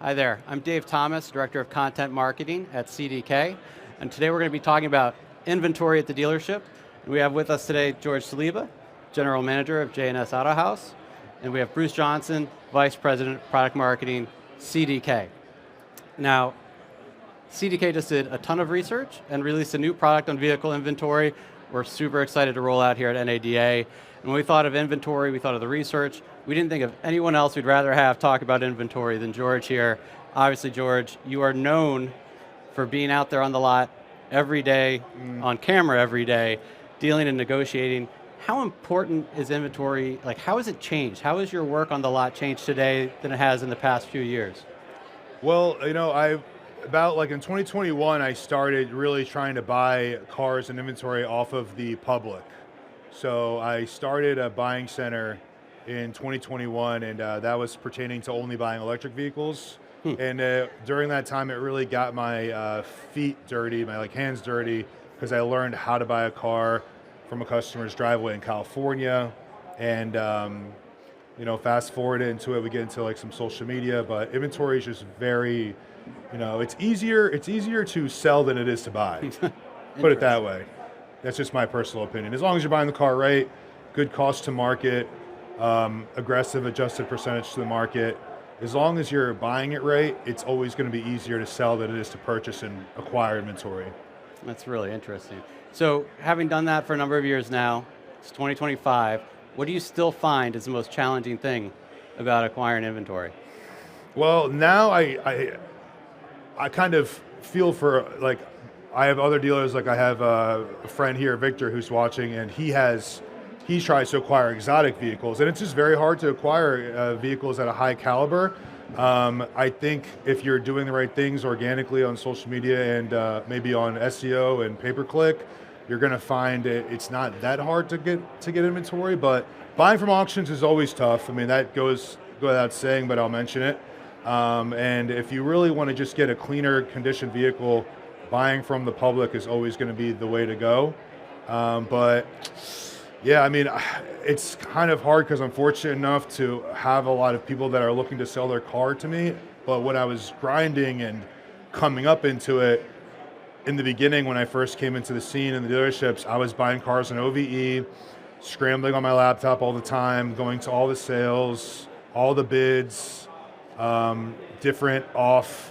Hi there, I'm Dave Thomas, Director of Content Marketing at CDK, and today we're going to be talking about inventory at the dealership. And we have with us today George Saliba, General Manager of J&S AutoHaus, and we have Bruce Johnson, Vice President of Product Marketing, CDK. Now, CDK just did a ton of research and released a new product on vehicle inventory. We're super excited to roll out here at NADA. And when we thought of inventory, we thought of the research. We didn't think of anyone else we'd rather have talk about inventory than George here. Obviously, George, you are known for being out there on the lot every day, on camera every day, dealing and negotiating. How important is inventory? Like, how has it changed? How has your work on the lot changed today than it has in the past few years? Well, about in 2021, I started really trying to buy cars and inventory off of the public. So I started a buying center in 2021, and that was pertaining to only buying electric vehicles. And during that time, it really got my feet dirty, my hands dirty, because I learned how to buy a car from a customer's driveway in California. And fast forward into it, we get into some social media, but inventory is just very, it's easier to sell than it is to buy. Put it that way. That's just my personal opinion. As long as you're buying the car right, good cost to market, aggressive adjusted percentage to the market, as long as you're buying it right, it's always going to be easier to sell than it is to purchase and acquire inventory. That's really interesting. So having done that for a number of years now, it's 2025, what do you still find is the most challenging thing about acquiring inventory? Well, now I kind of feel for, I have other dealers, I have a friend here, Victor, who's watching, and he tries to acquire exotic vehicles, and it's just very hard to acquire vehicles at a high caliber. I think if you're doing the right things organically on social media and maybe on SEO and pay-per-click, you're going to find it's not that hard to get inventory, but buying from auctions is always tough. I mean, that goes without saying, but I'll mention it. And if you really want to just get a cleaner conditioned vehicle, buying from the public is always going to be the way to go. But yeah, I mean, it's kind of hard because I'm fortunate enough to have a lot of people that are looking to sell their car to me. But when I was grinding and coming up into it, in the beginning when I first came into the scene in the dealerships, I was buying cars on OVE, scrambling on my laptop all the time, going to all the sales, all the bids, different off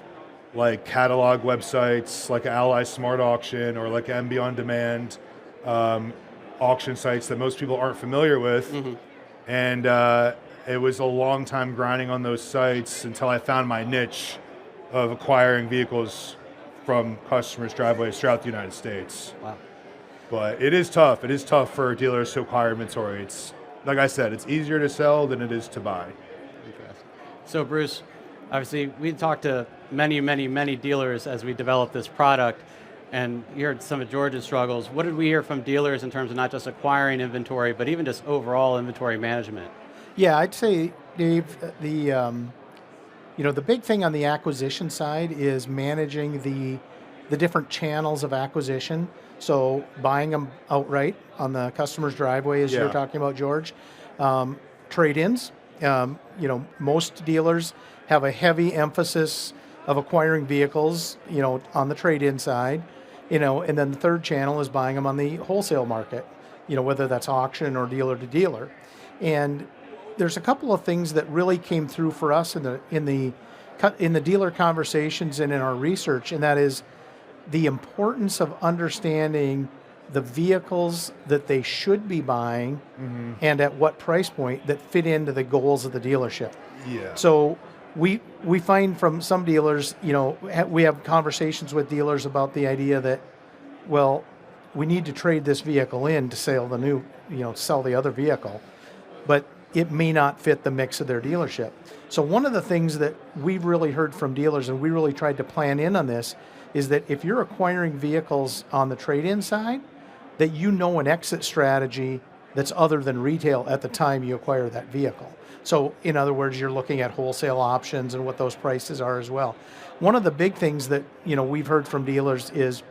catalog websites like Ally Smart Auction or MB On Demand, auction sites that most people aren't familiar with. And it was a long time grinding on those sites until I found my niche of acquiring vehicles from customers' driveways throughout the United States. Wow. But it is tough. It is tough for dealers to acquire inventory. It's, like I said, it's easier to sell than it is to buy. Interesting. So Bruce, obviously we talked to many dealers as we developed this product, and you heard some of George's struggles. What did we hear from dealers in terms of not just acquiring inventory, but even just overall inventory management? Yeah, I'd say, Dave, the big thing on the acquisition side is managing the different channels of acquisition. So buying them outright on the customer's driveway, as you're talking about, George. Trade-ins. Most dealers have a heavy emphasis of acquiring vehicles, on the trade-in side. And then the third channel is buying them on the wholesale market, whether that's auction or dealer to dealer. And there's a couple of things that really came through for us in the dealer conversations and in our research, and that is the importance of understanding the vehicles that they should be buying and at what price point that fit into the goals of the dealership. Yeah. So we find from some dealers, we have conversations with dealers about the idea that, well, we need to trade this vehicle in to sell sell the other vehicle, but it may not fit the mix of their dealership. So one of the things that we've really heard from dealers, and we really tried to plan in on this, is that if you're acquiring vehicles on the trade-in side, that an exit strategy that's other than retail at the time you acquire that vehicle. So in other words, you're looking at wholesale options and what those prices are as well. One of the big things that we've heard from dealers is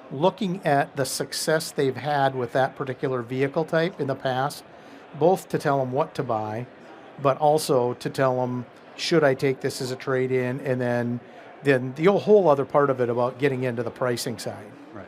looking at the success they've had with that particular vehicle type in the past, both to tell them what to buy, but also to tell them, should I take this as a trade-in, and then the whole other part of it about getting into the pricing side. Right.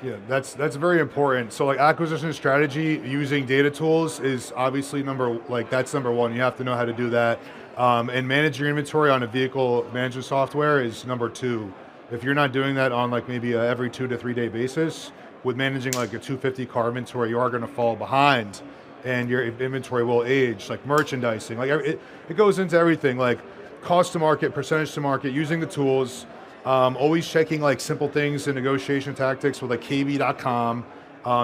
Yeah, that's very important. So like acquisition strategy using data tools is obviously that's number one. You have to know how to do that. And manage your inventory on a vehicle management software is number two. If you're not doing that on like maybe a every 2 to 3 day basis, with managing like a 250 car inventory, you are going to fall behind, and your inventory will age. Like merchandising, like it goes into everything. Like cost to market, percentage to market, using the tools. Always checking like simple things in negotiation tactics with like kb.com,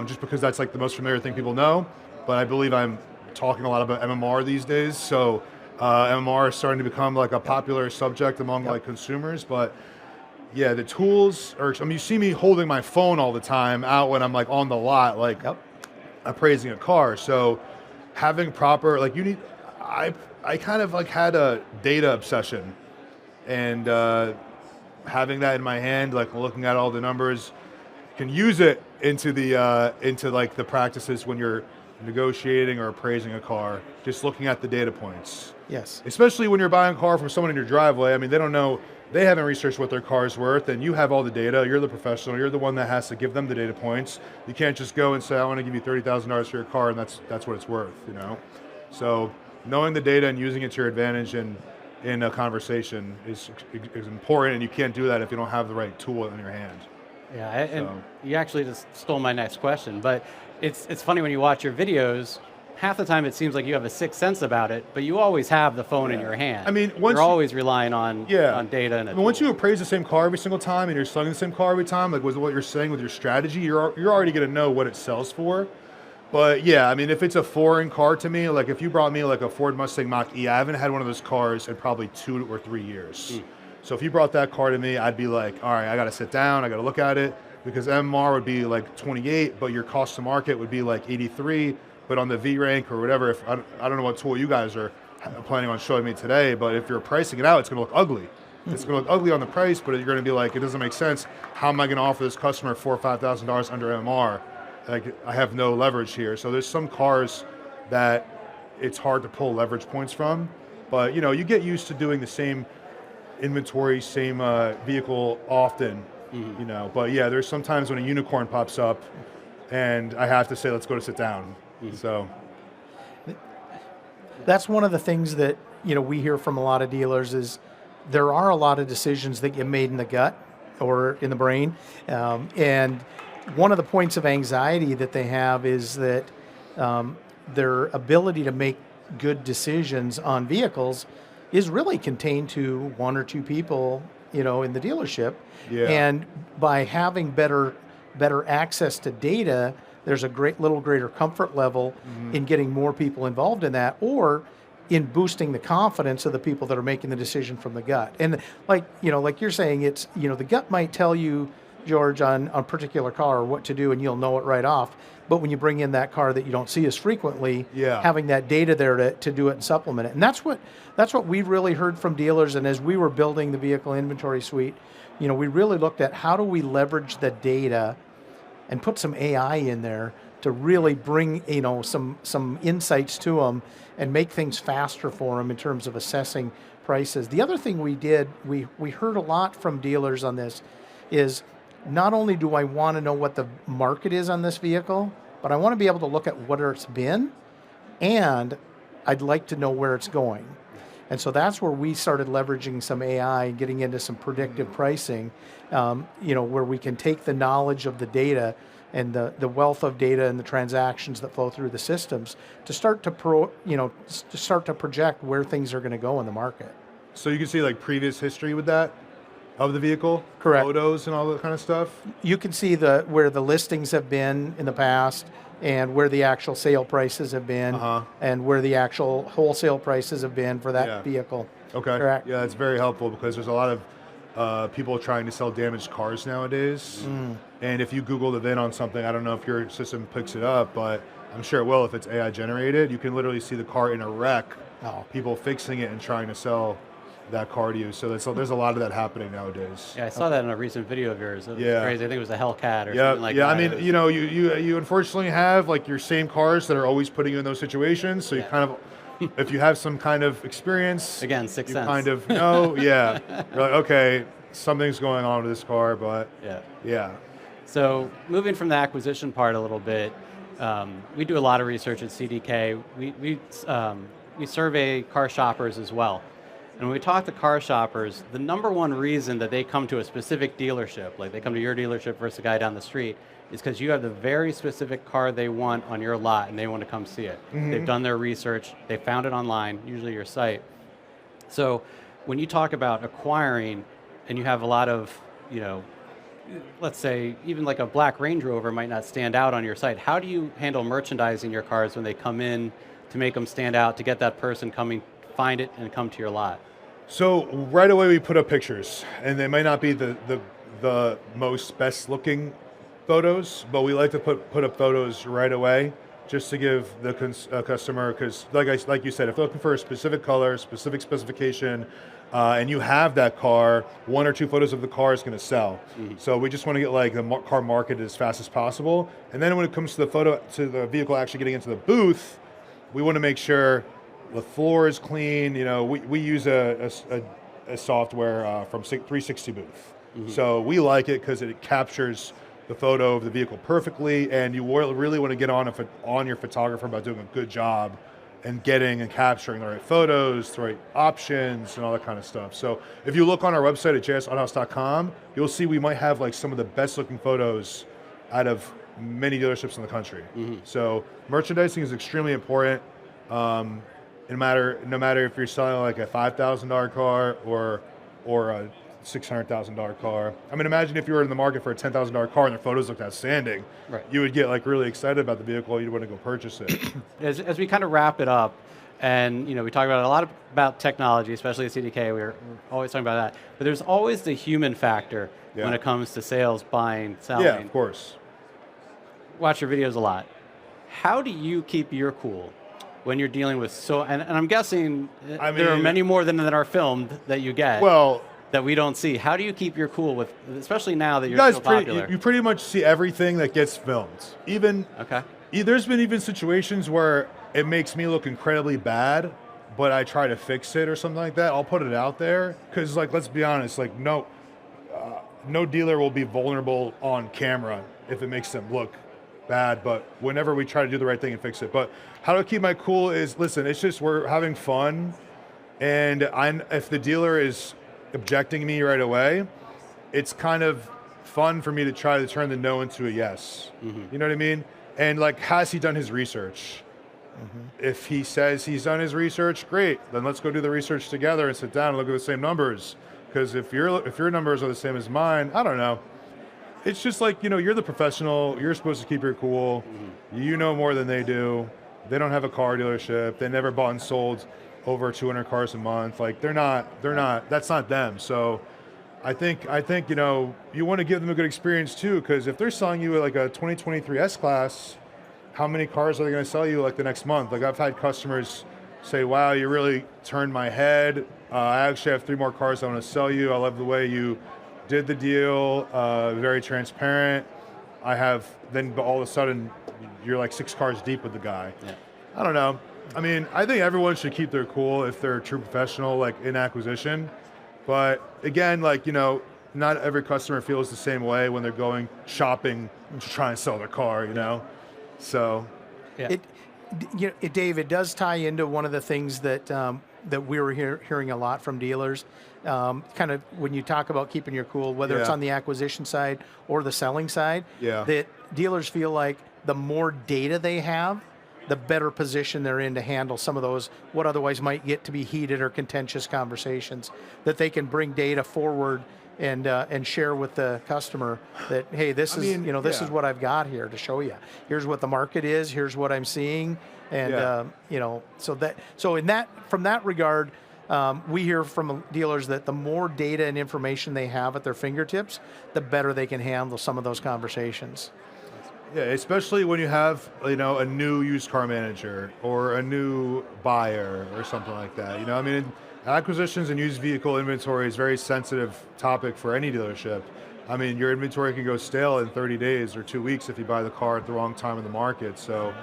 just because that's like the most familiar thing people know. But I believe I'm talking a lot about MMR these days, so MMR is starting to become like a popular subject among like consumers. But yeah, the tools are, you see me holding my phone all the time out when I'm like on the lot, like appraising a car. So having proper, like I kind of like had a data obsession, and having that in my hand, like looking at all the numbers, can use it into like the practices when you're negotiating or appraising a car, just looking at the data points. Yes. Especially when you're buying a car from someone in your driveway. I mean, they don't know, they haven't researched what their car is worth, and you have all the data. You're the professional. You're the one that has to give them the data points. You can't just go and say, I want to give you $30,000 for your car, and that's what it's worth, you know? So knowing the data and using it to your advantage in a conversation is important, and you can't do that if you don't have the right tool in your hand. Yeah, and you actually just stole my next question, but it's funny when you watch your videos, half the time it seems like you have a sixth sense about it, but you always have the phone in your hand. I mean, you're always relying on data. And once you appraise the same car every single time, and you're selling the same car every time, like with what you're saying with your strategy, you're already going to know what it sells for. But yeah, I mean, if it's a foreign car to me, like if you brought me like a Ford Mustang Mach-E, I haven't had one of those cars in probably 2 or 3 years. So if you brought that car to me, I'd be like, all right, I got to sit down, I got to look at it, because MR would be like 28, but your cost to market would be like 83. But on the V rank or whatever, if I don't know what tool you guys are planning on showing me today, but if you're pricing it out, it's going to look ugly. It's going to look ugly on the price, but you're going to be like, it doesn't make sense. How am I going to offer this customer $4,000 or $5,000 under MR? Like, I have no leverage here. So there's some cars that it's hard to pull leverage points from, but you get used to doing the same inventory, same vehicle often, But yeah, there's sometimes when a unicorn pops up, and I have to say, let's go to sit down. So that's one of the things that we hear from a lot of dealers is there are a lot of decisions that get made in the gut or in the brain, and one of the points of anxiety that they have is that their ability to make good decisions on vehicles is really contained to 1 or 2 people, in the dealership. Yeah. And by having better access to data, there's a greater comfort level in getting more people involved in that, or in boosting the confidence of the people that are making the decision from the gut. And like you're saying, it's, the gut might tell you, George, on a particular car what to do, and you'll know it right off. But when you bring in that car that you don't see as frequently, having that data there to do it and supplement it. And that's what we really heard from dealers. And as we were building the vehicle inventory suite, we really looked at how do we leverage the data and put some AI in there to really bring some insights to them and make things faster for them in terms of assessing prices. The other thing we did, we heard a lot from dealers on this, is not only do I want to know what the market is on this vehicle, but I want to be able to look at what it's been, and I'd like to know where it's going. And so that's where we started leveraging some AI and getting into some predictive pricing, where we can take the knowledge of the data and the wealth of data and the transactions that flow through the systems to start to project where things are going to go in the market. So you can see like previous history with that of the vehicle, correct, photos and all that kind of stuff. You can see where the listings have been in the past, and where the actual sale prices have been, and where the actual wholesale prices have been for that vehicle. Okay. Correct. Yeah, that's very helpful, because there's a lot of people trying to sell damaged cars nowadays. And if you Google the VIN on something, I don't know if your system picks it up, but I'm sure it will if it's AI generated. You can literally see the car in a wreck, people fixing it and trying to sell that car to you. So there's a lot of that happening nowadays. Yeah, I saw that in a recent video of yours. It was crazy. I think it was a Hellcat or something like that. Yeah, I mean, you unfortunately have like your same cars that are always putting you in those situations. So you kind of, if you have some kind of experience, Again, sixth you sense. kind of know, yeah. You're like, okay, something's going on with this car, but yeah. So moving from the acquisition part a little bit, we do a lot of research at CDK. We survey car shoppers as well. And when we talk to car shoppers, the number one reason that they come to a specific dealership, like they come to your dealership versus a guy down the street, is because you have the very specific car they want on your lot and they want to come see it. They've done their research, they found it online, usually your site. So when you talk about acquiring and you have a lot of, let's say even like a black Range Rover might not stand out on your site, how do you handle merchandising your cars when they come in to make them stand out, to get that person coming, find it and come to your lot? So right away we put up pictures, and they might not be the most best looking photos, but we like to put up photos right away just to give the customer, because like you said, if they're looking for a specific color, specific specification, and you have that car, 1 or 2 photos of the car is going to sell. So we just want to get like the car marketed as fast as possible, and then when it comes to the vehicle actually getting into the booth, we want to make sure the floor is clean. We use a software from 360 Booth. So we like it because it captures the photo of the vehicle perfectly, and you really want to get on your photographer about doing a good job and getting and capturing the right photos, the right options, and all that kind of stuff. So if you look on our website at jsautohaus.com, you'll see we might have like some of the best looking photos out of many dealerships in the country. So merchandising is extremely important. No matter if you're selling like a $5,000 car or a $600,000 car. I mean, imagine if you were in the market for a $10,000 car and their photos looked outstanding. Right. You would get like really excited about the vehicle. You'd want to go purchase it. As we kind of wrap it up, and we talk about a lot about technology, especially at CDK. We're always talking about that, but there's always the human factor when it comes to sales, buying, selling. Yeah, of course. Watch your videos a lot. How do you keep your cool when you're dealing with and I'm guessing there are many more than are filmed that you get that we don't see. How do you keep your cool with, especially now that you're so popular? You pretty much see everything that gets filmed. There's been even situations where it makes me look incredibly bad, but I try to fix it or something like that. I'll put it out there because, like, let's be honest, like no dealer will be vulnerable on camera if it makes them look bad, but whenever we try to do the right thing and fix it. But how to keep my cool is, listen, it's just we're having fun, and if the dealer is objecting me right away, it's kind of fun for me to try to turn the no into a yes. You know what I mean? And like, has he done his research? If he says he's done his research, great, then let's go do the research together and sit down and look at the same numbers. Because if your numbers are the same as mine, I don't know. It's just like, you're the professional, you're supposed to keep your cool. You know more than they do. They don't have a car dealership. They never bought and sold over 200 cars a month. Like, that's not them. So I think you want to give them a good experience too, because if they're selling you like a 2023 S-Class, how many cars are they going to sell you like the next month? Like, I've had customers say, wow, you really turned my head. I actually have 3 more cars I want to sell you. I love the way you did the deal, very transparent. Then all of a sudden, you're like 6 cars deep with the guy. Yeah. I don't know. I mean, I think everyone should keep their cool if they're a true professional, like in acquisition. But again, like, not every customer feels the same way when they're going shopping to try and sell their car, So. Yeah. Dave, it does tie into one of the things that that we were hearing a lot from dealers. Kind of when you talk about keeping your cool, whether it's on the acquisition side or the selling side, that dealers feel like the more data they have, the better position they're in to handle some of those, what otherwise might get to be heated or contentious conversations, that they can bring data forward and share with the customer that, hey, this is what I've got here to show you. Here's what the market is. Here's what I'm seeing, and from that regard, we hear from dealers that the more data and information they have at their fingertips, the better they can handle some of those conversations. Yeah, especially when you have a new used car manager or a new buyer or something like that. Acquisitions and used vehicle inventory is a very sensitive topic for any dealership. I mean, your inventory can go stale in 30 days or 2 weeks if you buy the car at the wrong time in the market. So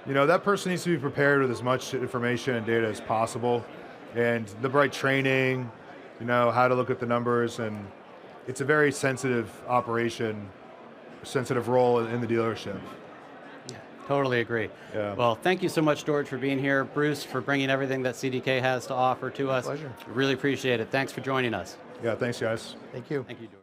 that person needs to be prepared with as much information and data as possible, and the right training, how to look at the numbers, and it's a very sensitive operation, sensitive role in the dealership. Totally agree. Yeah. Well, thank you so much, George, for being here. Bruce, for bringing everything that CDK has to offer to us. Pleasure. Really appreciate it. Thanks for joining us. Yeah, thanks guys. Thank you. Thank you, George.